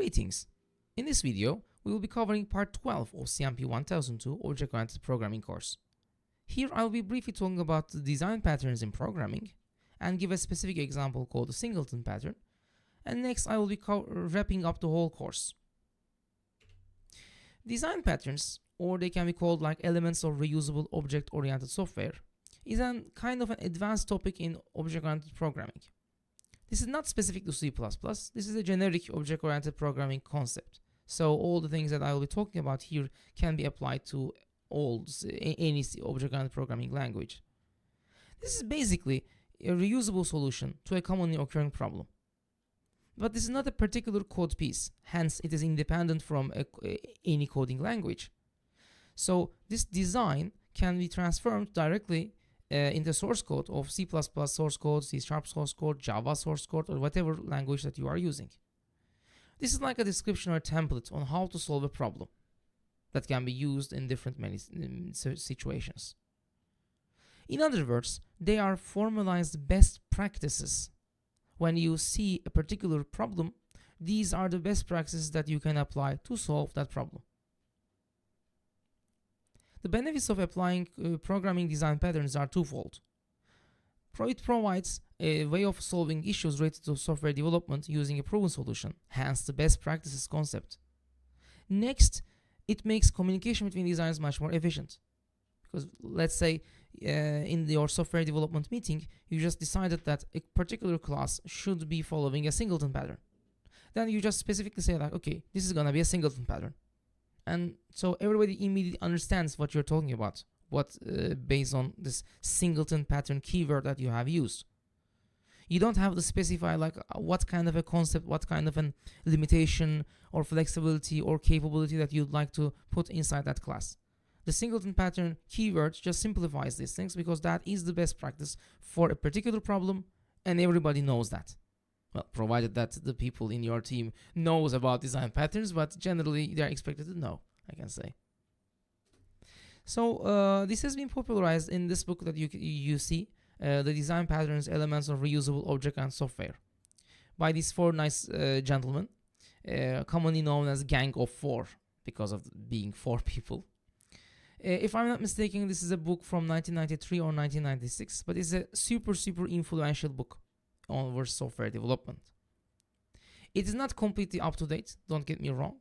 Greetings! In this video, we will be covering part 12 of CMP 1002 Object-Oriented Programming course. Here I will be briefly talking about the design patterns in programming and give a specific example called the Singleton Pattern, and next I will be wrapping up the whole course. Design patterns, or they can be called like elements of reusable object-oriented software, is a kind of an advanced topic in object-oriented programming. This is not specific to C++, this is a generic object-oriented programming concept. So all the things that I will be talking about here can be applied to any object-oriented programming language. This is basically a reusable solution to a commonly occurring problem. But this is not a particular code piece, hence it is independent from any coding language. So this design can be transformed directly in the source code of C++ source code, C# source code, Java source code, or whatever language that you are using. This is like a description or a template on how to solve a problem that can be used in different situations. In other words, they are formalized best practices. When you see a particular problem, these are the best practices that you can apply to solve that problem. The benefits of applying programming design patterns are twofold. It provides a way of solving issues related to software development using a proven solution, hence the best practices concept. Next, it makes communication between designers much more efficient. Because let's say in your software development meeting, you just decided that a particular class should be following a singleton pattern. Then you just specifically say like, okay, this is gonna be a singleton pattern. And so everybody immediately understands what you're talking about, based on this singleton pattern keyword that you have used. You don't have to specify like what kind of a concept, what kind of a limitation or flexibility or capability that you'd like to put inside that class. The singleton pattern keyword just simplifies these things because that is the best practice for a particular problem and everybody knows that. Well, provided that the people in your team knows about design patterns, but generally they're expected to know, I can say. So this has been popularized in this book that you see, the design patterns, elements of reusable object and software, by these four nice gentlemen, commonly known as Gang of Four because of being four people. If I'm not mistaken, this is a book from 1993 or 1996, but it's a super influential book on software development. It is not completely up to date, don't get me wrong.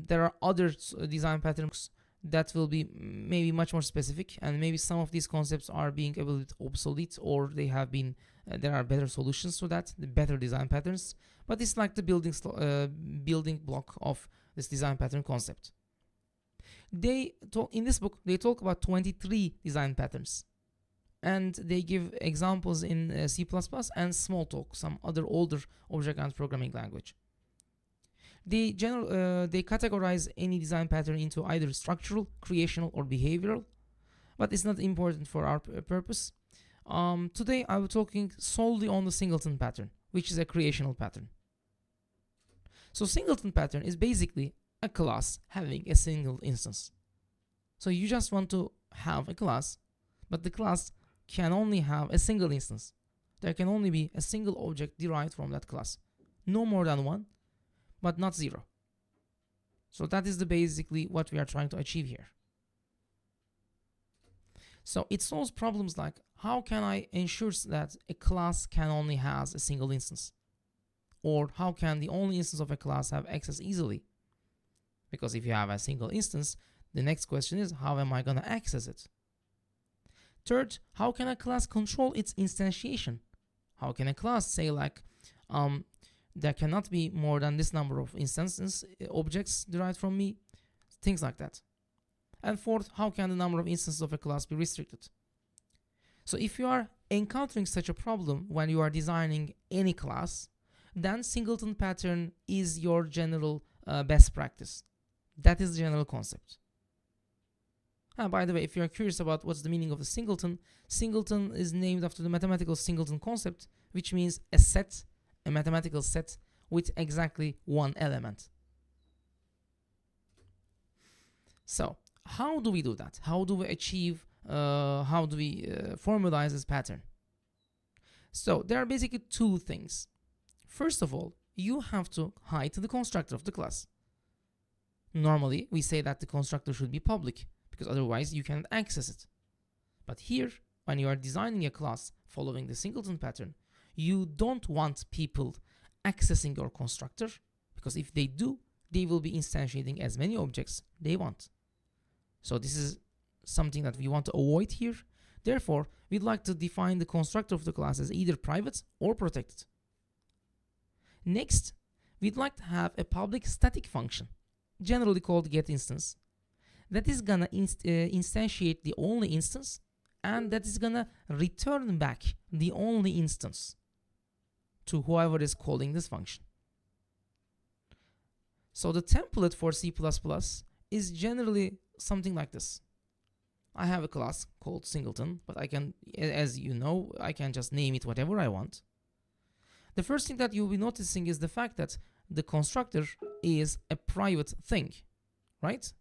There are other design patterns that will be maybe much more specific, and maybe some of these concepts are being a little bit obsolete, or they have been there are better solutions to that, the better design patterns, but it's like the building block of this design pattern concept. In this book they talk about 23 design patterns, and they give examples in C++ and Smalltalk, some other older object-oriented programming language. They categorize any design pattern into either structural, creational, or behavioral, but it's not important for our purpose. Today I will be talking solely on the singleton pattern, which is a creational pattern. So singleton pattern is basically a class having a single instance. So you just want to have a class, but the class can only have a single instance. There can only be a single object derived from that class. No more than one, but not zero. So that is basically what we are trying to achieve here. So it solves problems like, how can I ensure that a class can only has a single instance? Or how can the only instance of a class have access easily? Because if you have a single instance, the next question is, how am I going to access it? Third, how can a class control its instantiation? How can a class say like, there cannot be more than this number of instances, objects derived from me, things like that. And fourth, how can the number of instances of a class be restricted? So if you are encountering such a problem when you are designing any class, then singleton pattern is your general best practice. That is the general concept. By the way, if you are curious about what's the meaning of the singleton, singleton is named after the mathematical singleton concept, which means a mathematical set with exactly one element. So how do we do that? How do we achieve, how do we formalize this pattern? So there are basically two things. First of all, you have to hide the constructor of the class. Normally, we say that the constructor should be public because otherwise you cannot access it. But here, when you are designing a class following the Singleton pattern, you don't want people accessing your constructor, because if they do, they will be instantiating as many objects they want. So this is something that we want to avoid here. Therefore, we'd like to define the constructor of the class as either private or protected. Next, we'd like to have a public static function, generally called getInstance, that is gonna instantiate the only instance, and that is gonna return back the only instance to whoever is calling this function. So the template for C++ is generally something like this. I have a class called Singleton, but I can, as you know, I can just name it whatever I want. The first thing that you'll be noticing is the fact that the constructor is a private thing, right?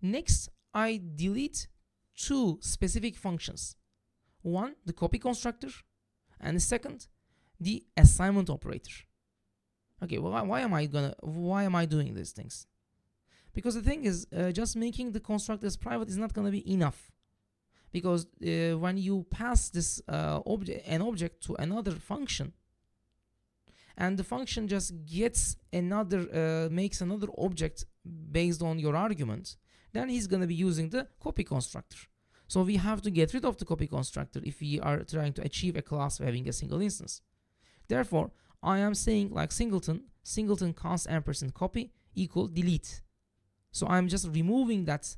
Next, I delete two specific functions. One, the copy constructor, and the second, the assignment operator. Okay, well, why am I doing these things? Because the thing is, just making the constructors private is not gonna be enough. Because when you pass this an object to another function, and the function just gets another, makes another object based on your argument, then he's gonna be using the copy constructor. So we have to get rid of the copy constructor if we are trying to achieve a class having a single instance. Therefore, I am saying like singleton const ampersand copy equal delete. So I'm just removing that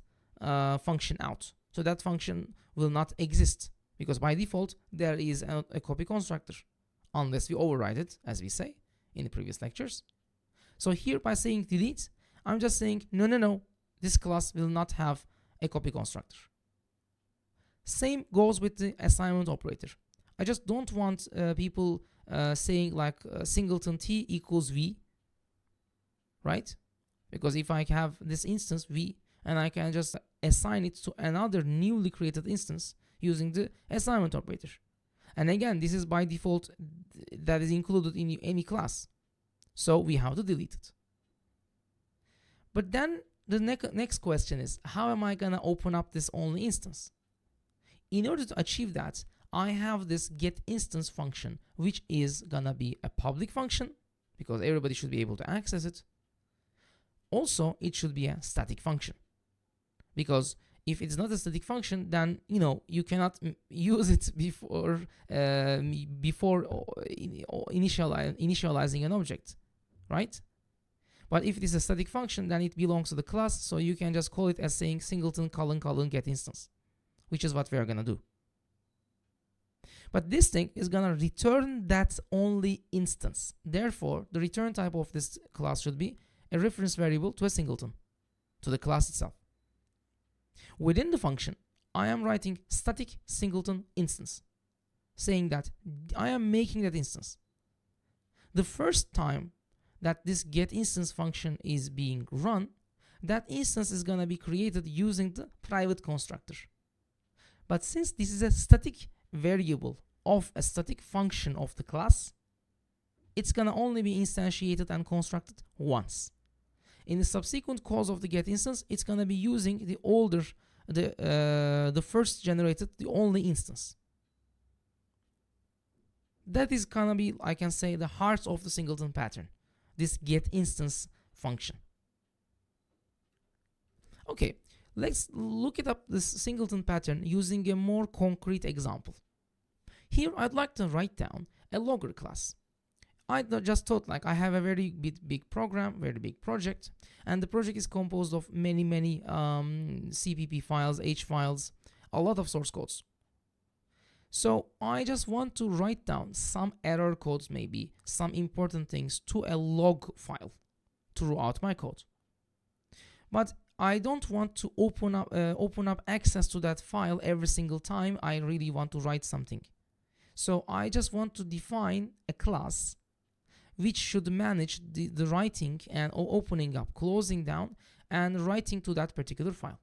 function out. So that function will not exist, because by default there is a copy constructor, unless we override it, as we say in the previous lectures. So here, by saying delete, I'm just saying no, this class will not have a copy constructor. Same goes with the assignment operator. I just don't want people saying like singleton t equals v, right? Because if I have this instance v, and I can just assign it to another newly created instance using the assignment operator. And again, this is by default, that is included in any class. So we have to delete it. But then the next question is, how am I gonna open up this only instance? In order to achieve that, I have this getInstance function, which is gonna be a public function, because everybody should be able to access it. Also, it should be a static function, because if it's not a static function, then you cannot use it before initializing an object, right? But if it is a static function, then it belongs to the class, so you can just call it as saying singleton : getInstance, which is what we are gonna do. But this thing is gonna return that only instance. Therefore, the return type of this class should be a reference variable to a singleton, to the class itself. Within the function, I am writing static singleton instance, saying that I am making that instance. The first time that this getInstance function is being run, that instance is gonna be created using the private constructor. But since this is a static variable of a static function of the class, it's gonna only be instantiated and constructed once. In the subsequent calls of the getInstance, it's gonna be using the first generated, the only instance. That is gonna be, I can say, the heart of the Singleton pattern, this getInstance function. Okay, let's look up this Singleton pattern using a more concrete example. Here, I'd like to write down a logger class. I just thought, like, I have a very big program, very big project, and the project is composed of many CPP files, H files, a lot of source codes. So I just want to write down some error codes, maybe some important things, to a log file throughout my code. But I don't want to open up access to that file every single time I really want to write something. So I just want to define a class which should manage the writing and opening up, closing down, and writing to that particular file.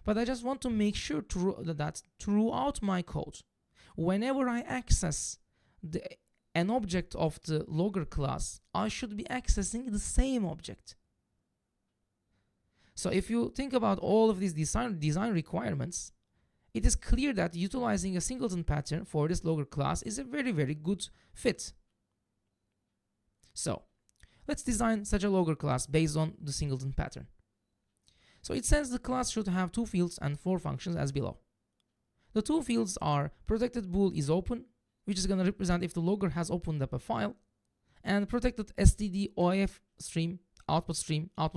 But I just want to make sure that throughout my code, whenever I access an object of the logger class, I should be accessing the same object. So if you think about all of these design requirements, it is clear that utilizing a singleton pattern for this logger class is a very, very good fit. So let's design such a logger class based on the singleton pattern. So it says the class should have 2 fields and 4 functions as below. The 2 fields are protected bool is open, which is going to represent if the logger has opened up a file, and protected std OIF stream output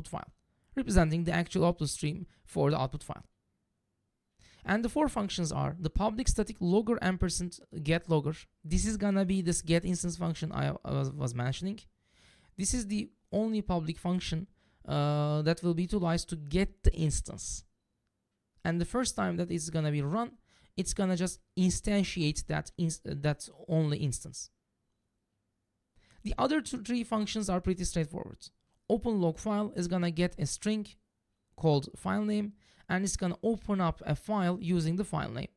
file, representing the actual output stream for the output file. And the 4 functions are the public static logger ampersand get logger. This is gonna be this get instance function I was mentioning. This is the only public function that will be utilized to get the instance. And the first time that it's gonna be run, it's gonna just instantiate that only instance. The other 3 functions are pretty straightforward. Open log file is gonna get a string called file name, and it's gonna open up a file using the file name.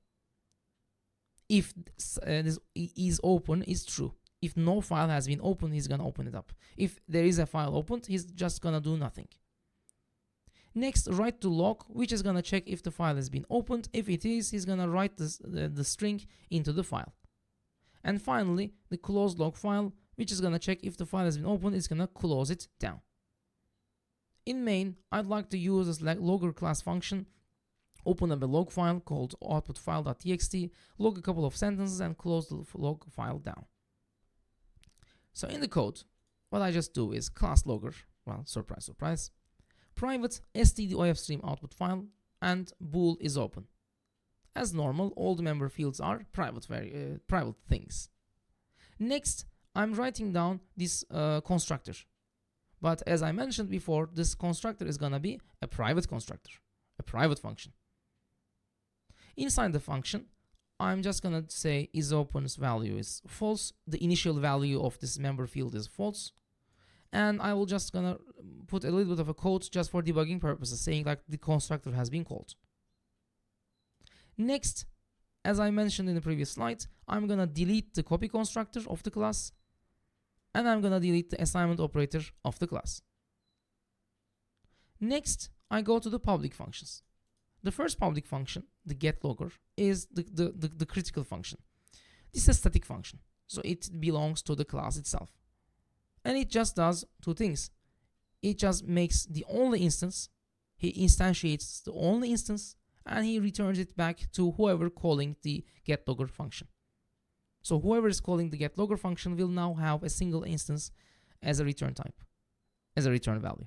If this is open is true. If no file has been opened, he's gonna open it up. If there is a file opened, he's just gonna do nothing. Next, write to log, which is gonna check if the file has been opened. If it is, he's gonna write the string into the file. And finally, the close log file, which is gonna check if the file has been opened, it's gonna close it down. In main, I'd like to use this logger class function, open up a log file called outputfile.txt, log a couple of sentences, and close the log file down. So in the code, what I just do is class logger, well, surprise, surprise, private std OIF stream output file, and bool is open. As normal, all the member fields are private things. Next, I'm writing down this constructor. But as I mentioned before, this constructor is gonna be a private constructor, a private function. Inside the function, I'm just gonna say isOpen's value is false. The initial value of this member field is false. And I will just gonna put a little bit of a code just for debugging purposes, saying like the constructor has been called. Next, as I mentioned in the previous slide, I'm gonna delete the copy constructor of the class, and I'm gonna delete the assignment operator of the class. Next, I go to the public functions. The first public function, the getLogger, is the critical function. This is a static function, so it belongs to the class itself. And it just does 2 things. It just makes the only instance, he instantiates the only instance, and he returns it back to whoever calling the getLogger function. So whoever is calling the getLogger function will now have a single instance as a return type, as a return value.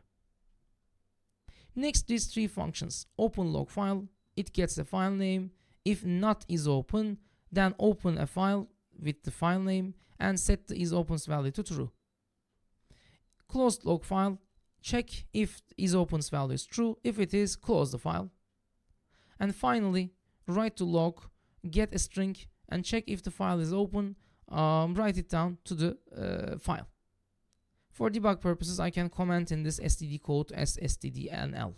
Next, these 3 functions, open log file, it gets a file name. If not is open, then open a file with the file name and set the isOpen's value to true. Close log file, check if isOpen's value is true. If it is, close the file. And finally, write to log, get a string, and check if the file is open, write it down to the file. For debug purposes, I can comment in this std code as stdnl.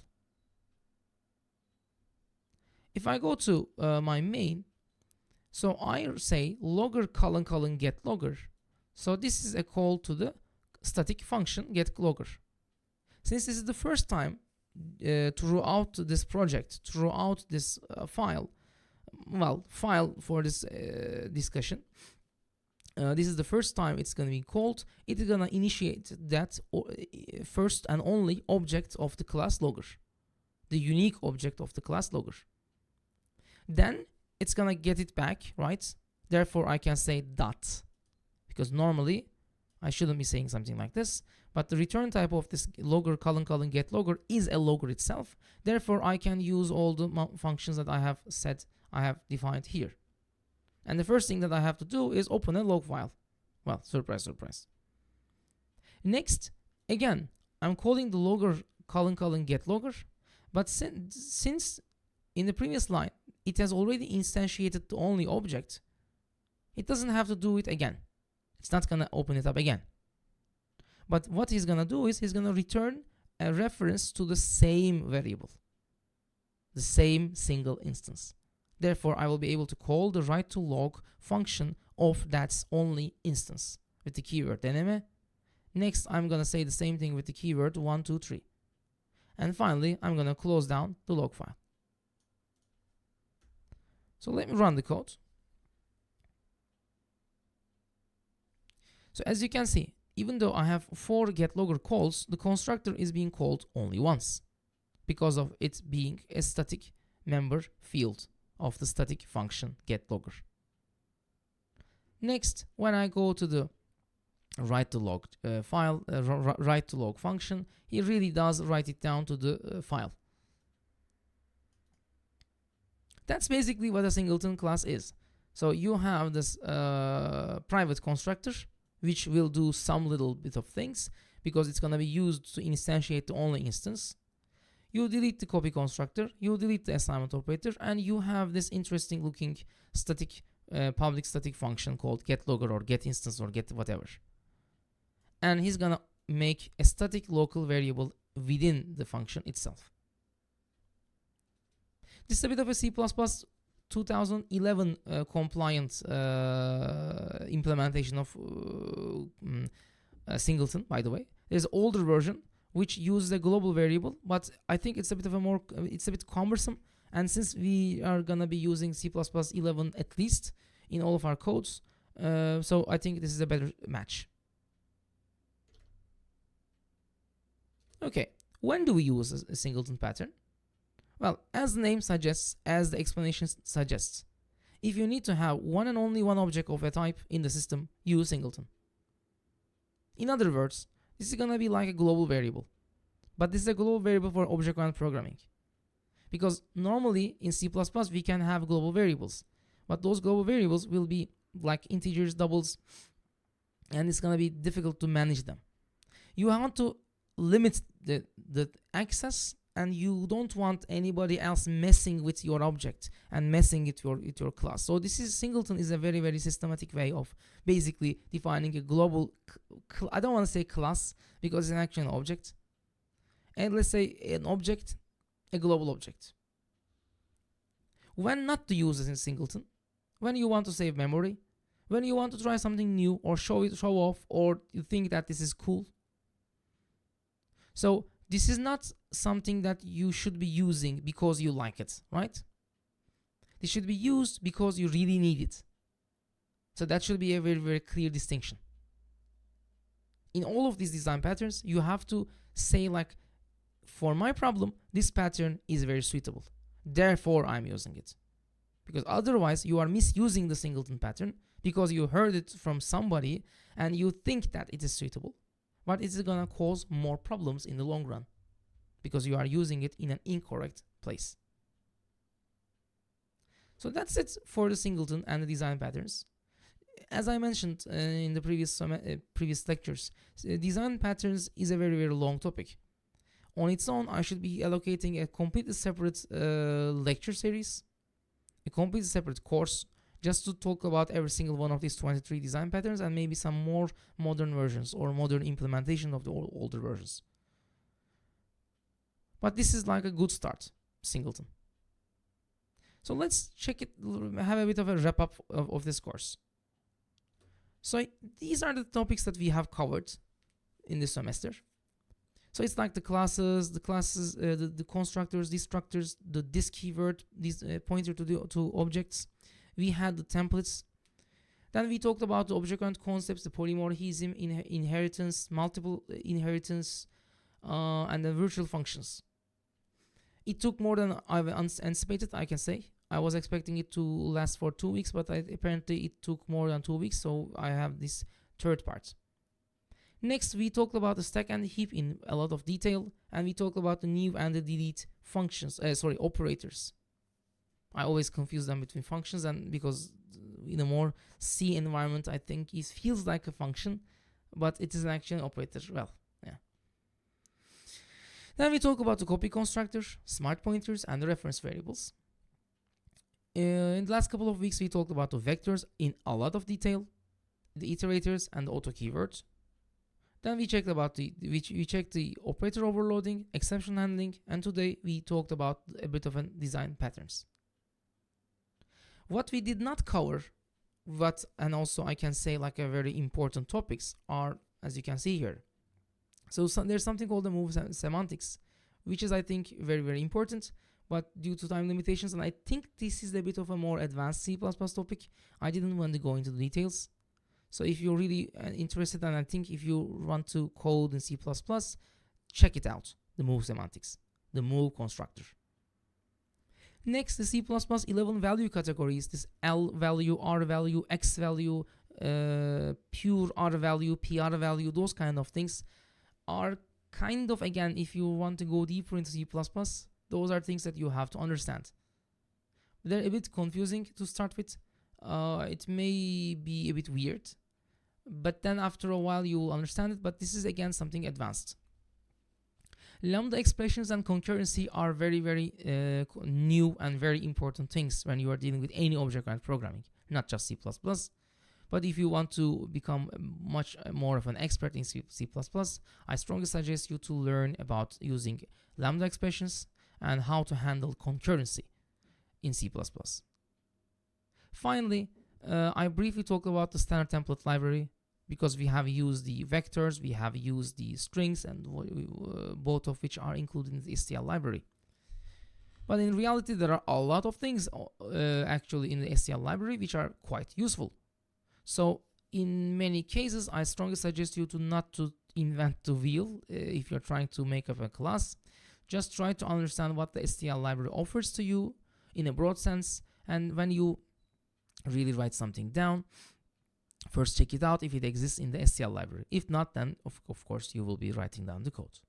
If I go to my main, so I say logger colon get logger. So this is a call to the static function get logger. Since this is the first time throughout this project, throughout this file for this discussion, this is the first time it's going to be called. It is going to initiate that first and only object of the class logger, the unique object of the class logger. Then it's going to get it back, right? Therefore, I can say dot, because normally I shouldn't be saying something like this, but the return type of this logger colon get logger is a logger itself. Therefore, I can use all the functions that I have said I have defined here. And the first thing that I have to do is open a log file. Well, surprise, surprise. Next, again, I'm calling the logger colon get logger, but since in the previous line, it has already instantiated the only object, it doesn't have to do it again. It's not gonna open it up again. But what he's gonna do is he's gonna return a reference to the same variable, the same single instance. Therefore, I will be able to call the write to log function of that only instance. with the keyword deneme. Next, I'm gonna say the same thing with the keyword 1, 2, 3. And finally, I'm gonna close down the log file. So let me run the code. So as you can see, even though I have 4 getLogger calls, the constructor is being called only once because of it being a static member field of the static function getLogger. Next, when I go to the write to log file, write to log function, he really does write it down to the file. That's basically what a singleton class is. So you have this private constructor which will do some little bit of things because it's gonna be used to instantiate the only instance. You delete the copy constructor, you delete the assignment operator, and you have this interesting looking static public static function called getLogger or getInstance or get whatever. And he's gonna make a static local variable within the function itself. This is a bit of a C++ 2011 compliant implementation of Singleton, by the way. There's an older version which uses a global variable, but I think it's a bit of a more, it's a bit cumbersome. And since we are gonna be using C++ 11 at least in all of our codes, so I think this is a better match. Okay, when do we use a singleton pattern? Well, as the name suggests, as the explanation suggests, if you need to have one and only one object of a type in the system, use singleton. In other words, this is gonna be like a global variable, but this is a global variable for object-oriented programming. Because normally in C++ we can have global variables, but those global variables will be like integers, doubles, and it's gonna be difficult to manage them. You want to limit the access, and you don't want anybody else messing with your object and messing with your class. So this is singleton is a very, very systematic way of basically defining a global, I don't want to say class because it's actually an object, and let's say an object, a global object. When not to use it in singleton, when you want to save memory, when you want to try something new or show off, or you think that this is cool. So this is not something that you should be using because you like it, right? This should be used because you really need it. So that should be a very, very clear distinction. In all of these design patterns, you have to say like, for my problem, this pattern is very suitable. Therefore, I'm using it. Because otherwise, you are misusing the singleton pattern because you heard it from somebody and you think that it is suitable. But it's gonna cause more problems in the long run because you are using it in an incorrect place. So that's it for the singleton and the design patterns. As I mentioned in the previous lectures, design patterns is a very, very long topic. On its own, I should be allocating a completely separate lecture series, a completely separate course, just to talk about every single one of these 23 design patterns and maybe some more modern versions or modern implementation of the older versions. But this is like a good start, singleton. So let's check it, have a bit of a wrap up of this course. So these are the topics that we have covered in this semester. So it's like the classes, the constructors, destructors, this keyword, this pointer to objects. We had the templates. Then we talked about the object-oriented concepts, the polymorphism, inheritance, multiple inheritance, and the virtual functions. It took more than I anticipated, I can say. I was expecting it to last for 2 weeks, but apparently it took more than 2 weeks, so I have this third part. Next, we talked about the stack and the heap in a lot of detail, and we talked about the new and the delete functions, operators. I always confuse them between functions, and because in a more C environment, I think it feels like a function, but it is actually an operator. Well, yeah. Then we talk about the copy constructor, smart pointers, and the reference variables. In the last couple of weeks, we talked about the vectors in a lot of detail, the iterators, and the auto keywords. Then we checked about the operator overloading, exception handling, and today we talked about a bit of a design patterns. What we did not cover And also I can say like a very important topics are, as you can see here. So there's something called the move semantics, which is, I think, very, very important. But due to time limitations, and I think this is a bit of a more advanced C++ topic, I didn't want to go into the details. So if you're really interested, and I think if you want to code in C++, check it out, the move semantics, the move constructor. Next, the C++ 11 value categories, this L value, R value, X value, pure R value, PR value, those kind of things are kind of, again, if you want to go deeper into C++, those are things that you have to understand. They're a bit confusing to start with. It may be a bit weird, but then after a while you will understand it. But this is, again, something advanced. Lambda expressions and concurrency are very, very new and very important things when you are dealing with any object-oriented programming, not just C++. But if you want to become much more of an expert in C++, I strongly suggest you to learn about using lambda expressions and how to handle concurrency in C++. Finally, I briefly talked about the standard template library, because we have used the vectors, we have used the strings, and both of which are included in the STL library. But in reality, there are a lot of things actually in the STL library which are quite useful. So in many cases, I strongly suggest you to not to invent the wheel if you're trying to make up a class. Just try to understand what the STL library offers to you in a broad sense, and when you really write something down, first check it out if it exists in the STL library. If not, then of course you will be writing down the code.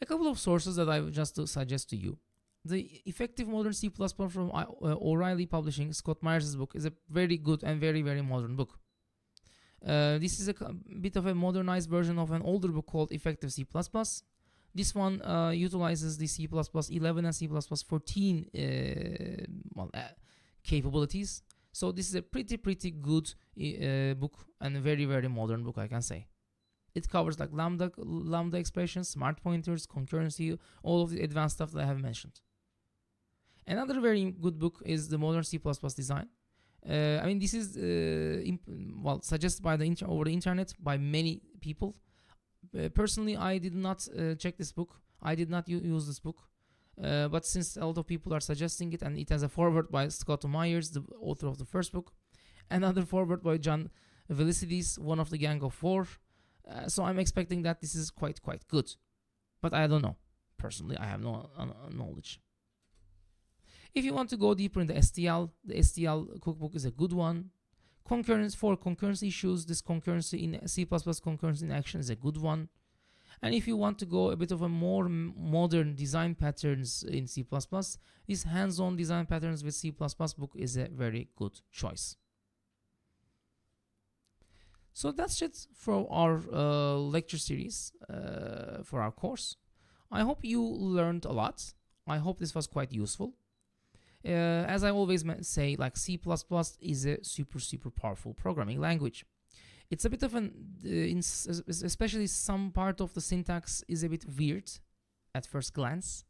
A couple of sources that I would just suggest to you. The Effective Modern C++ from O'Reilly Publishing, Scott Myers' book, is a very good and very, very modern book. This is a bit of a modernized version of an older book called Effective C++. This one utilizes the C++ 11 and C++ 14 capabilities. So this is a pretty good book, and a very, very modern book, I can say. It covers like lambda expressions, smart pointers, concurrency, all of the advanced stuff that I have mentioned. Another very good book is the Modern C++ Design. I mean, this is suggested by over the internet by many people. Personally, I did not check this book. I did not use this book. But since a lot of people are suggesting it, and it has a foreword by Scott Myers, the author of the first book, another foreword by John Velicides, one of the Gang of Four. So I'm expecting that this is quite good. But I don't know. Personally, I have no knowledge. If you want to go deeper in the STL cookbook is a good one. For concurrency issues, this concurrency in C++ concurrency in action is a good one. And if you want to go a bit of a more modern design patterns in C++, this hands-on design patterns with C++ book is a very good choice. So that's it for our lecture series for our course. I hope you learned a lot. I hope this was quite useful. As I always say, like C++ is a super powerful programming language. It's a bit of especially some part of the syntax is a bit weird at first glance,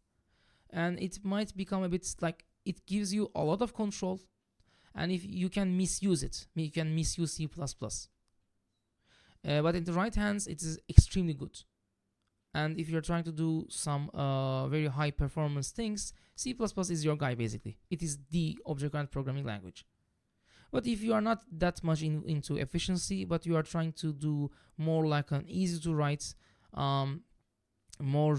and it might become a bit like it gives you a lot of control, and if you can misuse it, you can misuse C++. But in the right hands, it is extremely good. And if you're trying to do some very high performance things, C++ is your guy basically. It is the object-oriented programming language. But if you are not that much into efficiency, but you are trying to do more like an easy to write, more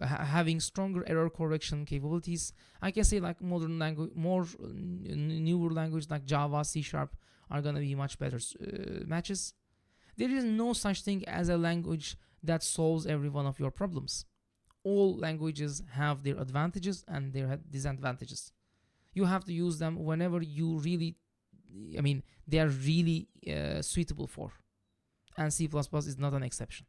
having stronger error correction capabilities, I can say like modern language, newer language like Java, C# are gonna be much better matches. There is no such thing as a language that solves every one of your problems. All languages have their advantages and their disadvantages. You have to use them whenever you really, they are really suitable for. And C++ is not an exception.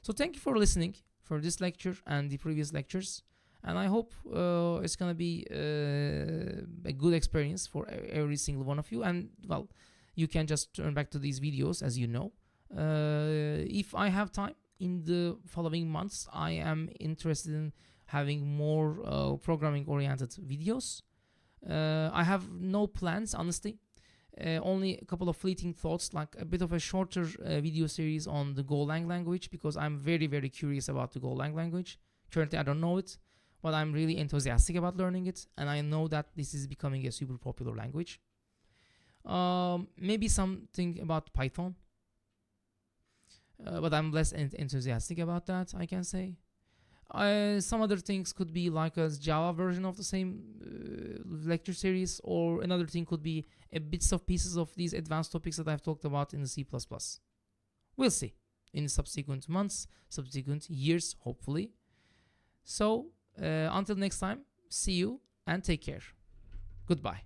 So thank you for listening for this lecture and the previous lectures. And I hope it's going to be a good experience for every single one of you. And, well, you can just turn back to these videos, as you know. If I have time in the following months, I am interested in having more programming-oriented videos. I have no plans, honestly. Only a couple of fleeting thoughts, like a bit of a shorter video series on the Golang language, because I'm very, very curious about the Golang language. Currently, I don't know it, but I'm really enthusiastic about learning it, and I know that this is becoming a super popular language. Maybe something about Python, but I'm less enthusiastic about that, I can say. Some other things could be like a Java version of the same lecture series, or another thing could be a bits of pieces of these advanced topics that I've talked about in the C++. We'll see in subsequent months, subsequent years, hopefully. So until next time, see you and take care. Goodbye.